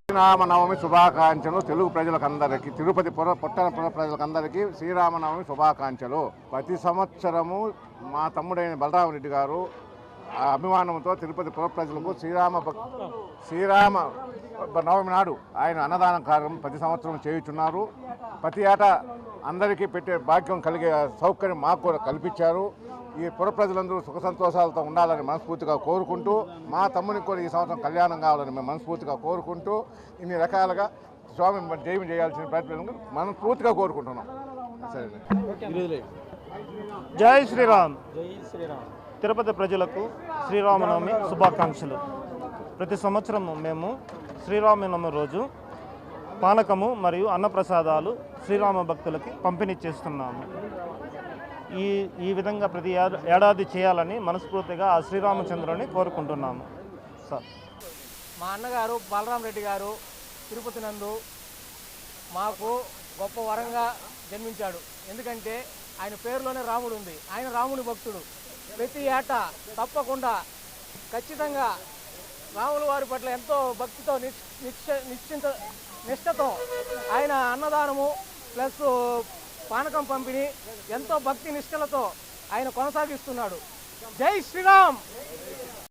శ్రీరామనవమి శుభాకాంక్షలు తెలుగు ప్రజలకందరికీ, తిరుపతి పట్టణ ప్రజలకందరికీ శ్రీరామనవమి శుభాకాంక్షలు. ప్రతి సంవత్సరము మా తమ్ముడైన బలరామరెడ్డి గారు అభిమానంతో తిరుపతి పుర ప్రజలకు శ్రీరామ నవమి నాడు ఆయన అన్నదాన కార్యక్రమం ప్రతి సంవత్సరం చేయుచున్నారు. ప్రతి ఏటా అందరికీ పెట్టే భాగ్యం కలిగే సౌకర్యం మాకు కూడా కల్పించారు. ఈ పుర ప్రజలందరూ సుఖ సంతోషాలతో ఉండాలని మనస్ఫూర్తిగా కోరుకుంటూ, మా తమ్మునికి కూడా ఈ సంవత్సరం కళ్యాణం కావాలని మేము మనస్ఫూర్తిగా కోరుకుంటూ, ఇన్ని రకాలుగా స్వామి జయం చేయాల్సిన ప్రయత్నం మనస్ఫూర్తిగా కోరుకుంటున్నాం. సరే, జై శ్రీరామ్. తిరుపతి ప్రజలకు శ్రీరామనవమి శుభాకాంక్షలు. ప్రతి సంవత్సరం మేము శ్రీరామనవమి రోజు పానకము మరియు అన్నప్రసాదాలు శ్రీరామ భక్తులకి పంపిణీ చేస్తున్నాము. ఈ విధంగా ప్రతి ఏడాది చేయాలని మనస్ఫూర్తిగా ఆ శ్రీరామచంద్రుని కోరుకుంటున్నాము. సార్, మా అన్నగారు బలరామరెడ్డి గారు తిరుపతి నందు మాకు గొప్ప వరంగా జన్మించాడు. ఎందుకంటే ఆయన పేరులోనే రాముడు ఉంది. ఆయన రాముని భక్తుడు. ప్రతి ఏటా తప్పకుండా ఖచ్చితంగా రాముల వారి పట్ల ఎంతో భక్తితో నిష్ఠతో ఆయన అన్నదానము ప్లస్ పానకం పంపిణీ ఎంతో భక్తి నిష్ఠలతో ఆయన కొనసాగిస్తున్నాడు. జై శ్రీరామ్.